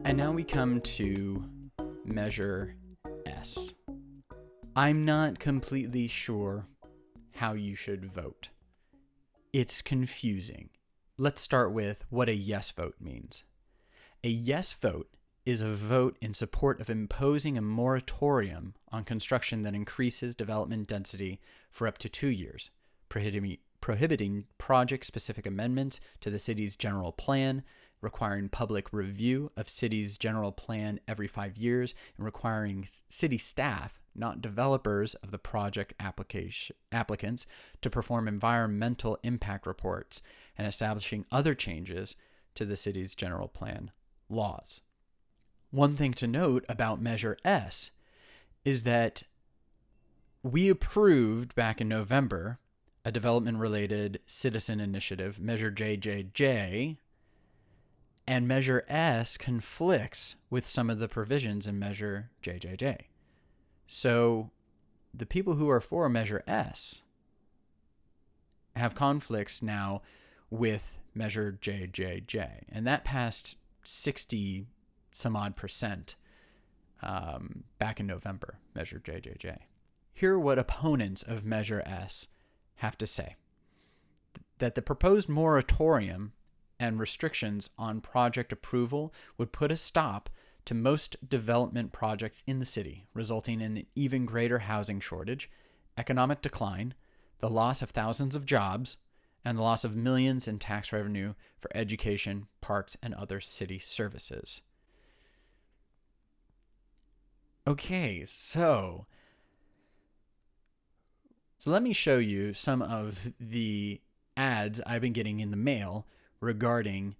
And now we come to Measure S. I'm not completely sure how you should vote. It's confusing. Let's start with what a yes vote means. A yes vote is a vote in support of imposing a moratorium on construction that increases development density for up to 2 years, prohibiting project-specific amendments to the city's general plan, requiring public review of city's general plan every 5 years, and requiring city staff, not developers of the project applicants, to perform environmental impact reports, and establishing other changes to the city's general plan laws. One thing to note about Measure S is that we approved back in November a development-related citizen initiative, Measure JJJ, and Measure S conflicts with some of the provisions in Measure JJJ. So the people who are for Measure S have conflicts now with Measure JJJ, and that passed 60 some odd percent back in November, Measure JJJ. Here are what opponents of Measure S have to say. That the proposed moratorium and restrictions on project approval would put a stop to most development projects in the city, resulting in an even greater housing shortage, economic decline, the loss of thousands of jobs, and the loss of millions in tax revenue for education, parks, and other city services. Okay, so let me show you some of the ads I've been getting in the mail regarding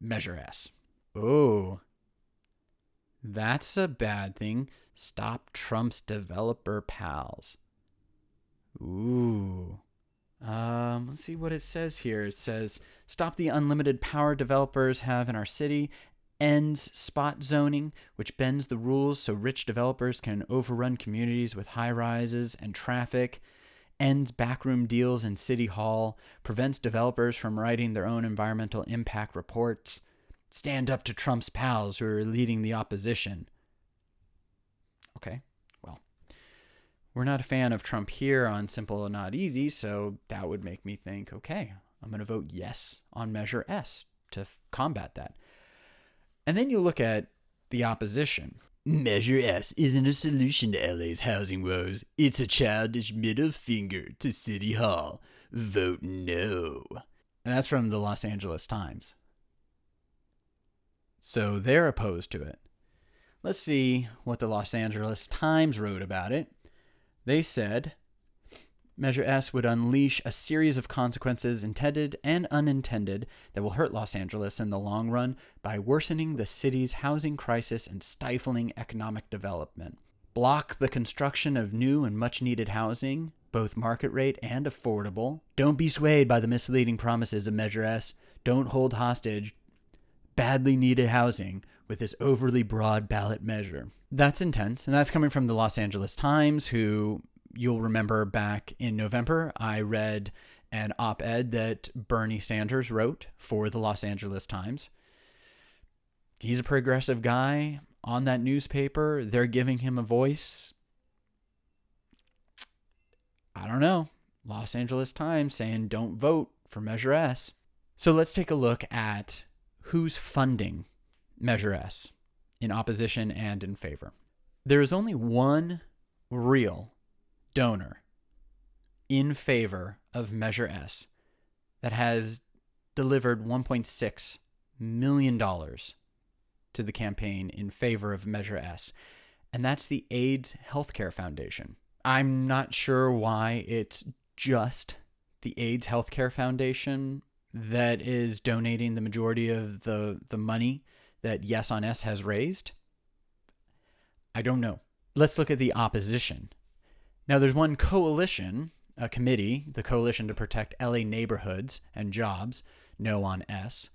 Measure S. Oh, that's a bad thing. Stop Trump's developer pals. Ooh. Let's see what it says here. It says, stop the unlimited power developers have in our city, ends spot zoning, which bends the rules so rich developers can overrun communities with high rises and traffic, ends backroom deals in City Hall, prevents developers from writing their own environmental impact reports, stand up to Trump's pals who are leading the opposition. Okay, well, we're not a fan of Trump here on Simple and Not Easy, so that would make me think, okay, I'm going to vote yes on Measure S to combat that. And then you look at the opposition. Measure S isn't a solution to LA's housing woes. It's a childish middle finger to City Hall. Vote no. And that's from the Los Angeles Times. So they're opposed to it. Let's see what the Los Angeles Times wrote about it. They said, Measure S would unleash a series of consequences intended and unintended that will hurt Los Angeles in the long run by worsening the city's housing crisis and stifling economic development. Block the construction of new and much-needed housing, both market rate and affordable. Don't be swayed by the misleading promises of Measure S. Don't hold hostage badly needed housing with this overly broad ballot measure. That's intense, and that's coming from the Los Angeles Times, who... You'll remember back in November, I read an op-ed that Bernie Sanders wrote for the Los Angeles Times. He's a progressive guy on that newspaper. They're giving him a voice. I don't know. Los Angeles Times saying don't vote for Measure S. So let's take a look at who's funding Measure S in opposition and in favor. There is only one real donor in favor of Measure S that has delivered $1.6 million to the campaign in favor of Measure S, and that's the AIDS Healthcare Foundation. I'm not sure why it's just the AIDS Healthcare Foundation that is donating the majority of the money that Yes on S has raised. I don't know. Let's look at the opposition. Now, there's one coalition, a committee, the Coalition to Protect LA Neighborhoods and Jobs, No on S,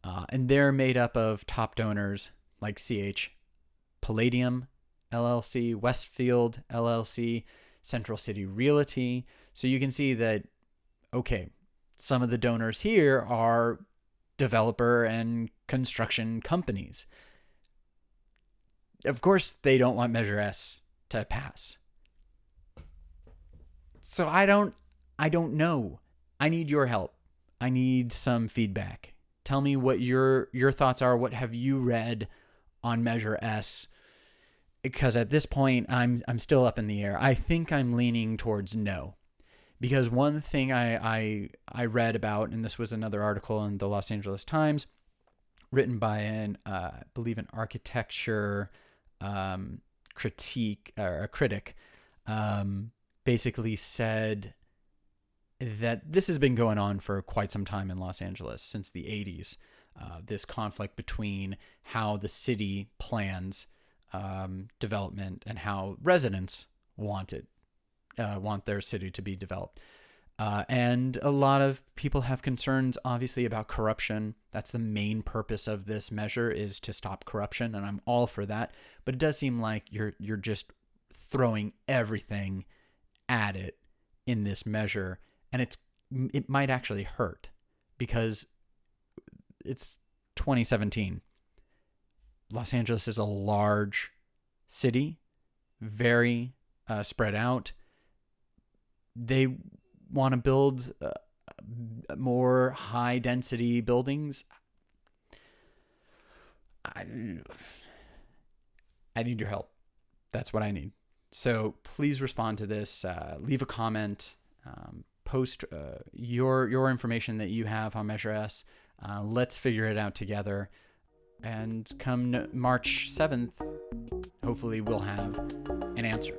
and they're made up of top donors like CH Palladium LLC, Westfield LLC, Central City Realty. So you can see that, okay, some of the donors here are developer and construction companies. of course, they don't want Measure S to pass. So I don't know. I need your help. I need some feedback. Tell me what your thoughts are. What have you read on Measure S? Because at this point, I'm still up in the air. I think I'm leaning towards no. Because one thing I read about, and this was another article in the Los Angeles Times, written by I believe an architecture critic, basically said that this has been going on for quite some time in Los Angeles, since the 80s. This conflict between how the city plans development and how residents want their city to be developed. And a lot of people have concerns, obviously, about corruption. That's the main purpose of this measure, is to stop corruption, and I'm all for that. But it does seem like you're just throwing everything at it in this measure, and it might actually hurt, because it's 2017. Los Angeles is a large city, very spread out. They want to build more high density buildings. I need your help. That's what I need. So please respond to this. Leave a comment. Post your information that you have on Measure S. Let's figure it out together. And come March 7th, hopefully we'll have an answer.